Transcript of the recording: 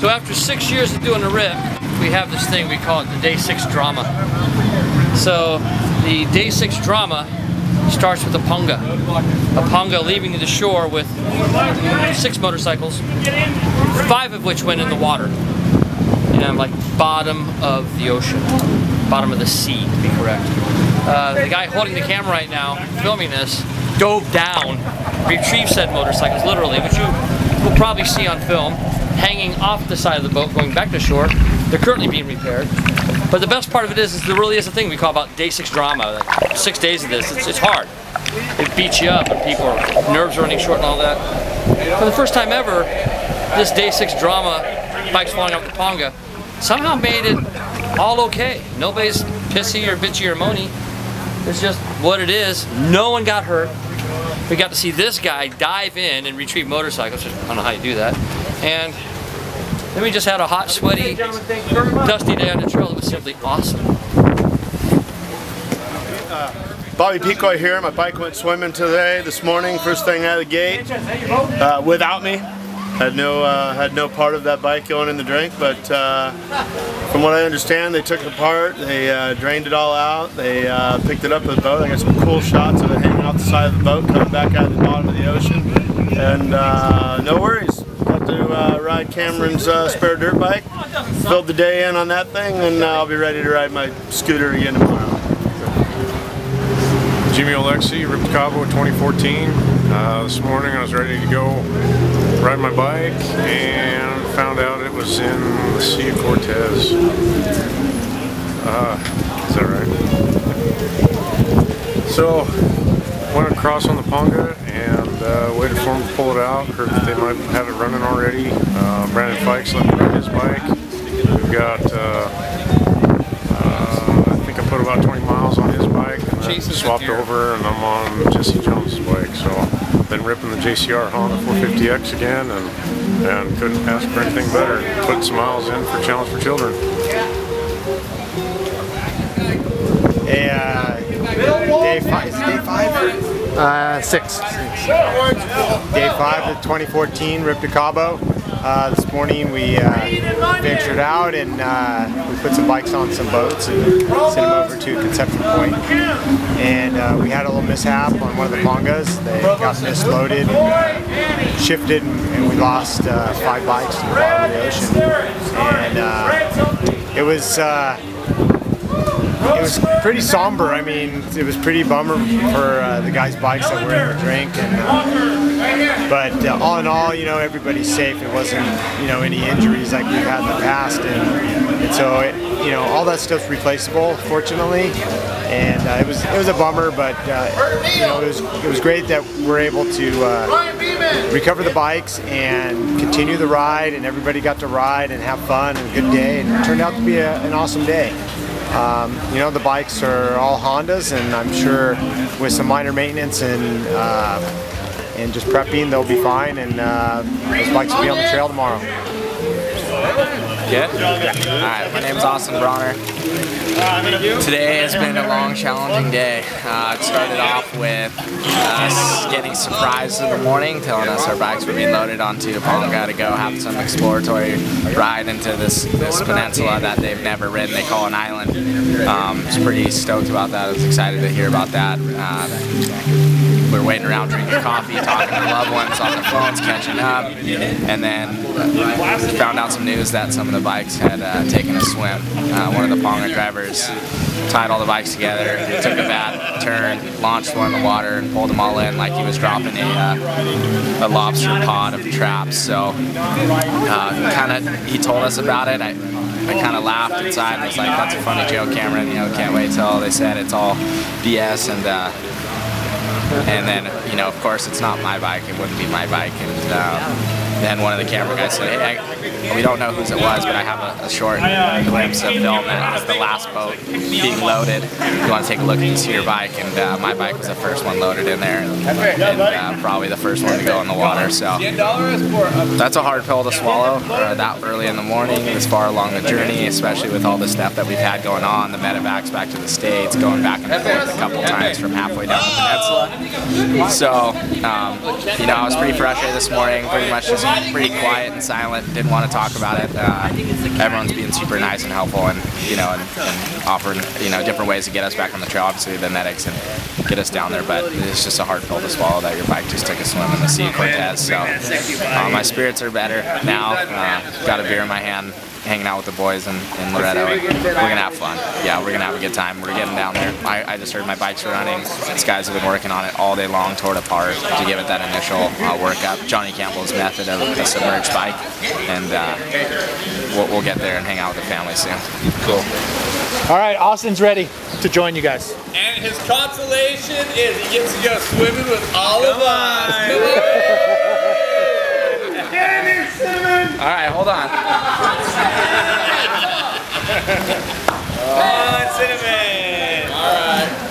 So after 6 years of doing the rip, we have this thing, we call it the Day 6 drama. So the Day 6 drama starts with a punga. A punga leaving the shore with 6 motorcycles, 5 of which went in the water. And like bottom of the ocean, bottom of the sea to be correct. The guy holding the camera right now, filming this, dove down, retrieved said motorcycles, literally, which you will probably see on film, hanging off the side of the boat, going back to shore. They're currently being repaired. But the best part of it is there really is a thing we call about Day 6 drama. Like 6 days of this, it's hard. It beats you up and people are, nerves are running short and all that. For the first time ever, this Day 6 drama, bikes falling off the ponga, somehow made it all okay. Nobody's pissy or bitchy or moany. It's just what it is. No one got hurt. We got to see this guy dive in and retrieve motorcycles. I don't know how you do that. And then we just had a hot, sweaty, dusty day on the trail. It was simply awesome. Bobby Picoy here. My bike went swimming today, this morning, first thing out of the gate, without me. Had no part of that bike going in the drink, but from what I understand, they took it apart, they drained it all out, they picked it up with the boat. I got some cool shots of it hanging off the side of the boat, coming back out of the bottom of the ocean, and no worries. Got to ride Cameron's spare dirt bike, filled the day in on that thing, and I'll be ready to ride my scooter again tomorrow. Jimmy Alexei, ripped Cabo 2014. This morning I was ready to go ride my bike and found out it was in the Sea of Cortez. Is that right? So went across on the ponga and waited for him to pull it out. Heard that they might have it running already. Brandon Fikes let me ride his bike. We've got I think I put about 20 miles on his bike and then swapped over, and I'm on Jesse Jones' bike. So been ripping the JCR Honda 450X again, and couldn't ask for anything better. Putting some miles in for Challenge for Children. Day 5, is it day 5? 6. Day 5 of 2014, ripped to Cabo. This morning we ventured out and we put some bikes on some boats and sent them over to Conception Point. And we had a little mishap on one of the pongas. They got misloaded, shifted, and we lost 5 bikes to the bottom of the ocean. And it was pretty somber. I mean, it was pretty bummer for the guys' bikes that were in the drink. But all in all, you know, everybody's safe. It wasn't, you know, any injuries like we've had in the past, and so you know, all that stuff's replaceable, fortunately. And it was a bummer, but you know, it was great that we're able to recover the bikes and continue the ride, and everybody got to ride and have fun and a good day, and it turned out to be an awesome day. You know, the bikes are all Hondas, and I'm sure with some minor maintenance and just prepping, they'll be fine, and those bikes will be on the trail tomorrow. Yeah? Alright, my name's Austin Bronner. Today has been a long, challenging day. It started off with us getting surprised in the morning, telling us our bikes were being loaded onto a ponga to go have some exploratory ride into this peninsula that they've never ridden. They call an island. I was pretty stoked about that. I was excited to hear about that. We were waiting around drinking coffee, talking to loved ones on their phones, catching up, and then found out some news that some of the bikes had taken a swim. One of the ponga drivers tied all the bikes together, took a bad turn, launched one in the water, and pulled them all in like he was dropping a lobster pod of traps. So he told us about it. I kind of laughed inside and was like, that's a funny joke, Cameron, you know, can't wait till they said it's all BS. And then, you know, of course, it's not my bike. It wouldn't be my bike. And then one of the camera guys said, hey, we don't know whose it was, but I have a short glimpse of film that was the last boat being loaded. You want to take a look and see your bike, and my bike was the first one loaded in there, and probably the first one to go in the water. So that's a hard pill to swallow that early in the morning, this far along the journey, especially with all the stuff that we've had going on, the medevacs back to the States, going back and forth a couple times from halfway down the peninsula. So, you know, I was pretty frustrated this morning, pretty much just was pretty quiet and silent. Didn't want to talk about it. Everyone's being super nice and helpful, and and offering different ways to get us back on the trail. Obviously the medics and get us down there, but it's just a hard pill to swallow that your bike just took a swim in the sea of Cortez. So my spirits are better now. Got a beer in my hand, hanging out with the boys in Loretto. We're gonna have fun. Yeah, we're gonna have a good time. We're getting down there. I just heard my bike's running. These guys have been working on it all day long, tore it apart to give it that initial workup. Johnny Campbell's method of a submerged bike, and we'll get there and hang out with the family soon. Cool. All right, Austin's ready to join you guys. And his consolation is he gets to go swimming with all of us. Come on! All right, hold on. Come on, Cinnamon! All right.